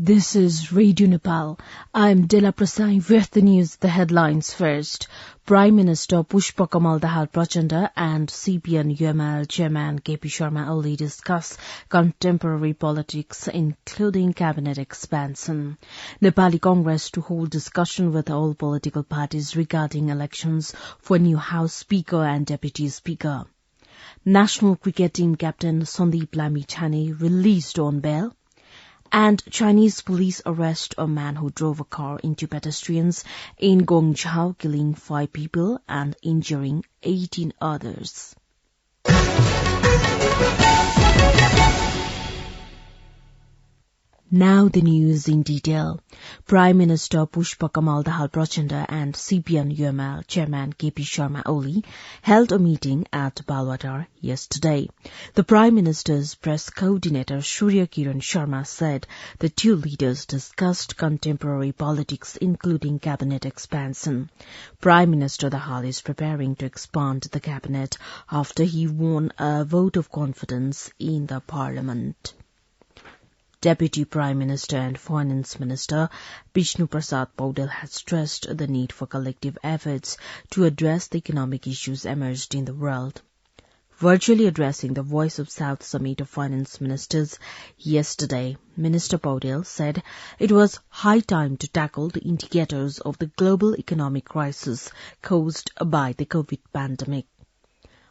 This is Radio Nepal. I'm Dela Prasai with the news, the headlines first. Prime Minister Pushpa Kamal Dahal Prachanda and CPN UML Chairman KP Sharma Oli discuss contemporary politics, including cabinet expansion. Nepali Congress to hold discussion with all political parties regarding elections for new House Speaker and Deputy Speaker. National cricket team captain Sandeep Lamichhane released on bail. And Chinese police arrest a man who drove a car into pedestrians in Guangzhou, killing 5 people and injuring 18 others. Now the news in detail. Prime Minister Pushpa Kamal Dahal Prachanda and CPN UML Chairman KP Sharma Oli held a meeting at Balwadar yesterday. The Prime Minister's press coordinator Surya Kiran Sharma said the two leaders discussed contemporary politics, including cabinet expansion. Prime Minister Dahal is preparing to expand the cabinet after he won a vote of confidence in the parliament. Deputy Prime Minister and Finance Minister Bishnu Prasad Paudel has stressed the need for collective efforts to address the economic issues emerged in the world. Virtually addressing the Voice of South Summit of Finance Ministers yesterday, Minister Paudel said it was high time to tackle the indicators of the global economic crisis caused by the COVID pandemic.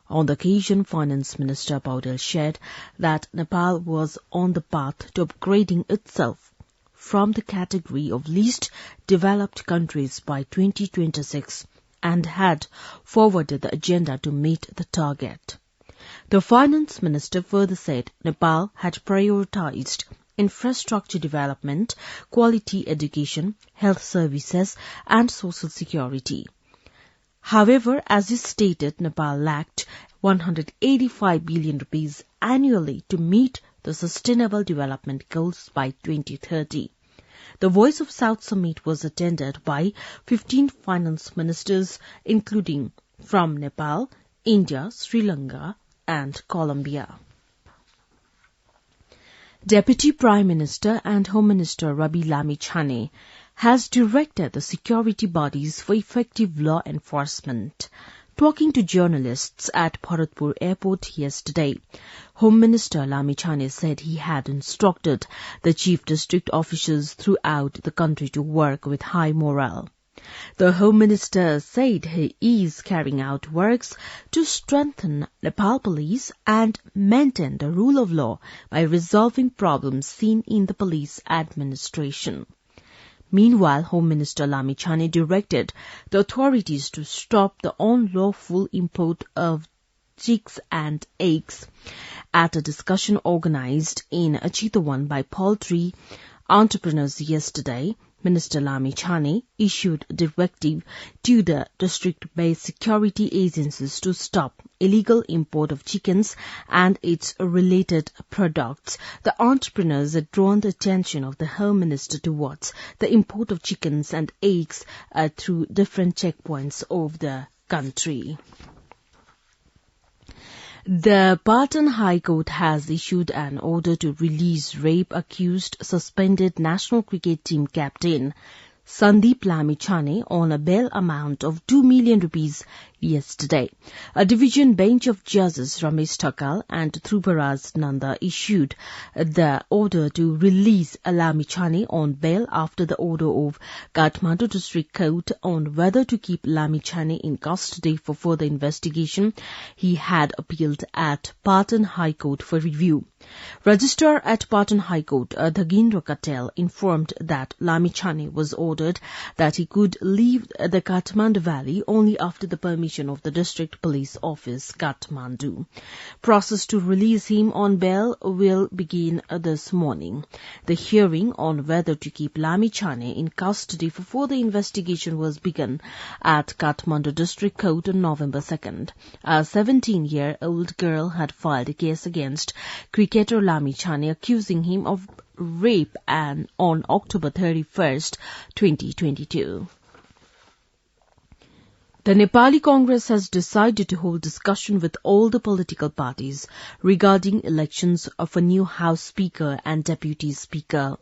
On the occasion, Finance Minister Paudel shared that Nepal was on the path to upgrading itself from the category of least developed countries by 2026 and had forwarded the agenda to meet the target. The Finance Minister further said Nepal had prioritized infrastructure development, quality education, health services and social security. However, as he stated, Nepal lacked 185 billion rupees annually to meet the Sustainable Development Goals by 2030. The Voice of South Summit was attended by 15 finance ministers, including from Nepal, India, Sri Lanka and Colombia. Deputy Prime Minister and Home Minister Rabi Lamichhane has directed the security bodies for effective law enforcement. Talking to journalists at Bharatpur Airport yesterday, Home Minister Lamichhane said he had instructed the chief district officers throughout the country to work with high morale. The Home Minister said he is carrying out works to strengthen Nepal police and maintain the rule of law by resolving problems seen in the police administration. Meanwhile, Home Minister Lamichhane directed the authorities to stop the unlawful import of chicks and eggs. At a discussion organized in Chitawan by poultry entrepreneurs yesterday, Minister Lamichhane issued a directive to the district-based security agencies to stop illegal import of chickens and its related products. The entrepreneurs had drawn the attention of the Home Minister towards the import of chickens and eggs through different checkpoints of the country. The Patan High Court has issued an order to release rape-accused suspended national cricket team captain Sandeep Lamichhane on a bail amount of 2 million rupees yesterday. A division bench of judges Ramesh Thakal and Dhruvaraj Nanda issued the order to release Lamichhane on bail after the order of Kathmandu District Court on whether to keep Lamichhane in custody for further investigation. He had appealed at Patan High Court for review. Registrar at Patan High Court, Dhagendra Katel, informed that Lamichhane was ordered that he could leave the Kathmandu Valley only after the permission of the District Police Office, Kathmandu. Process to release him on bail will begin this morning. The hearing on whether to keep Lamichhane in custody for further investigation was begun at Kathmandu District Court on November 2nd. A 17-year-old girl had filed a case against cricketer Lamichhane accusing him of rape on October 31st, 2022. The Nepali Congress has decided to hold discussion with all the political parties regarding elections of a new House Speaker and Deputy Speaker.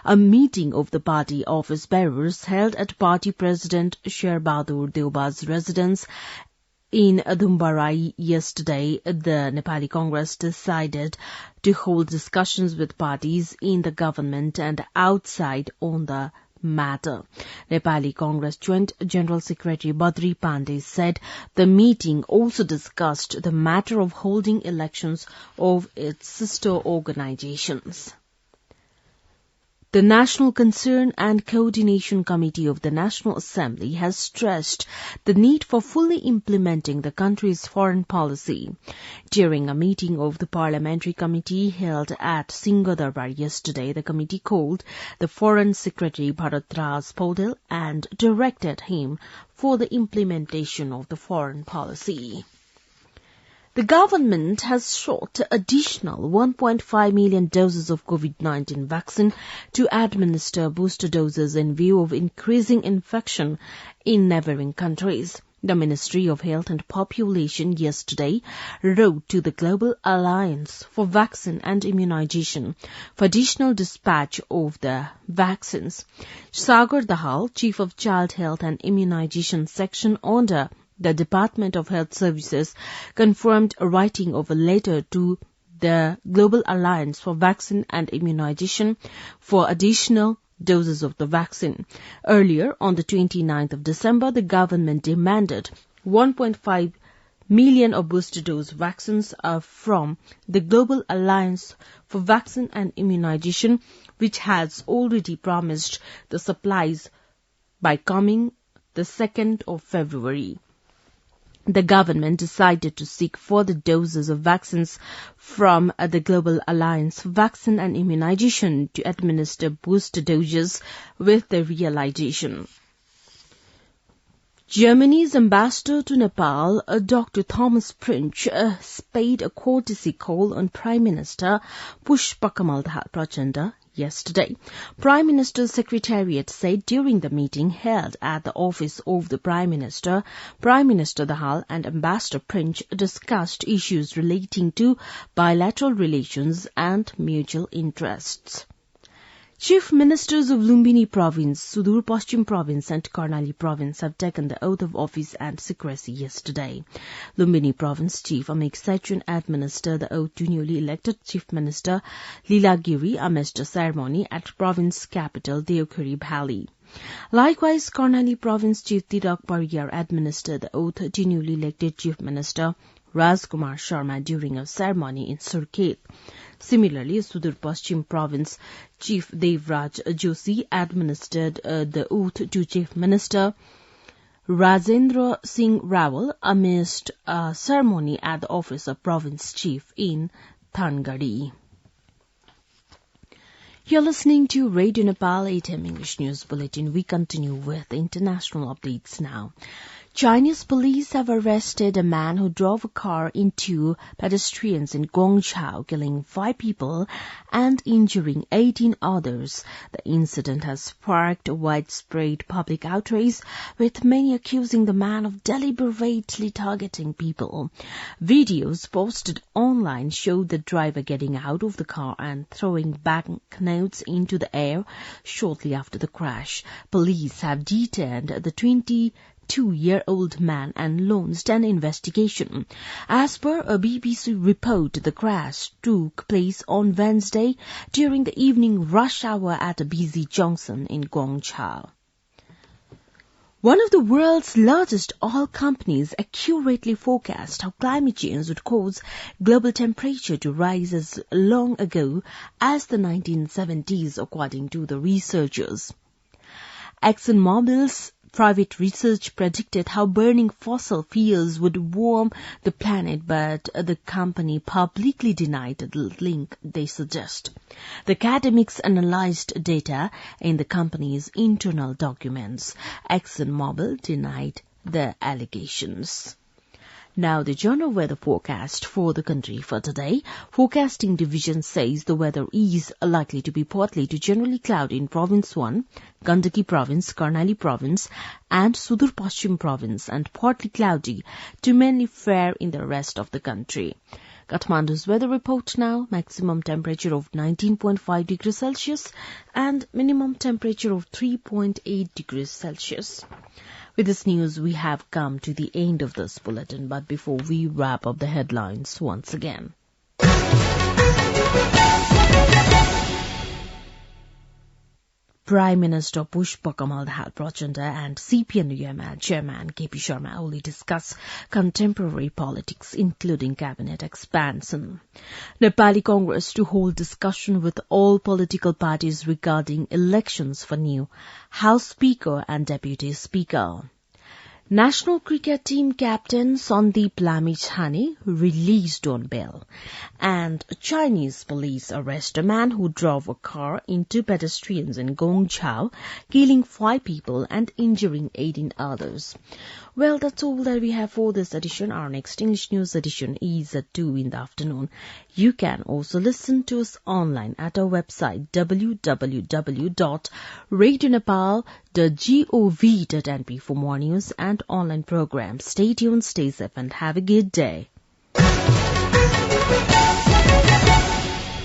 A meeting of the party office bearers held at Party President Sher Bahadur Deuba's residence in Dhumbarai yesterday, the Nepali Congress decided to hold discussions with parties in the government and outside on the matter. Nepali Congress Joint General Secretary Badri Pandey said the meeting also discussed the matter of holding elections of its sister organizations. The National Concern and Coordination Committee of the National Assembly has stressed the need for fully implementing the country's foreign policy. During a meeting of the Parliamentary Committee held at Singh Durbar yesterday, the committee called the Foreign Secretary Bharat Raj Paudel and directed him for the implementation of the foreign policy. The government has sought additional 1.5 million doses of COVID-19 vaccine to administer booster doses in view of increasing infection in neighbouring countries. The Ministry of Health and Population yesterday wrote to the Global Alliance for Vaccine and Immunization for additional dispatch of the vaccines. Sagar Dahal, Chief of Child Health and Immunization Section under the Department of Health Services, confirmed a writing of a letter to the Global Alliance for Vaccine and Immunization for additional doses of the vaccine. Earlier, on the 29th of December, the government demanded 1.5 million of booster dose vaccines from the Global Alliance for Vaccine and Immunization, which has already promised the supplies by coming the 2nd of February. The government decided to seek further doses of vaccines from the Global Alliance for Vaccine and Immunization to administer booster doses with the realization. Germany's ambassador to Nepal, Dr. Thomas Prince, paid a courtesy call on Prime Minister Pushpakamal Prachanda yesterday. Prime Minister's Secretariat said during the meeting held at the office of the Prime Minister Dahal and Ambassador Prince discussed issues relating to bilateral relations and mutual interests. Chief Ministers of Lumbini Province, Sudur Paschim Province and Karnali Province have taken the oath of office and secrecy yesterday. Lumbini Province Chief Amik Sechun administered the oath to newly elected Chief Minister Leela Giri amidst a ceremony at province capital Deokhari Valley. Likewise, Karnali Province Chief Tirak Pariyar administered the oath to newly elected Chief Minister Rajkumar Sharma during a ceremony in Surkhet. Similarly, Sudur Paschim Province Chief Devraj Joshi administered the oath to Chief Minister Rajendra Singh Rawal amidst a ceremony at the office of Province Chief in Thangadi. You're listening to Radio Nepal 8 AM English News Bulletin. We continue with international updates now. Chinese police have arrested a man who drove a car into pedestrians in Guangzhou, killing 5 people and injuring 18 others. The incident has sparked widespread public outrage, with many accusing the man of deliberately targeting people. Videos posted online showed the driver getting out of the car and throwing banknotes into the air shortly after the crash. Police have detained the 22-year-old man and launched an investigation. As per a BBC report, the crash took place on Wednesday during the evening rush hour at a busy junction in Guangzhou. One of the world's largest oil companies accurately forecast how climate change would cause global temperature to rise as long ago as the 1970s, according to the researchers. ExxonMobil's private research predicted how burning fossil fuels would warm the planet, but the company publicly denied the link they suggest. The academics analyzed data in the company's internal documents. ExxonMobil denied the allegations. Now the general weather forecast for the country for today. Forecasting division says the weather is likely to be partly to generally cloudy in Province 1, Gandaki Province, Karnali Province, and Sudur Pashchim Province, and partly cloudy to mainly fair in the rest of the country. Kathmandu's weather report now, maximum temperature of 19.5 degrees Celsius and minimum temperature of 3.8 degrees Celsius. With this news, we have come to the end of this bulletin, but before we wrap up the headlines once again. Prime Minister Pushpa Kamal Dahal Prachanda and CPN Chairman KP Sharma Oli discuss contemporary politics, including cabinet expansion. Nepali Congress to hold discussion with all political parties regarding elections for new House Speaker and Deputy Speaker. National cricket team captain Sandeep Lamichhane released on bail, and Chinese police arrest a man who drove a car into pedestrians in Gongchao, killing 5 people and injuring 18 others. Well, that's all that we have for this edition. Our next English news edition is at 2 in the afternoon. You can also listen to us online at our website www.radionepal.gov.np for more news and online programs. Stay tuned, stay safe, and have a good day.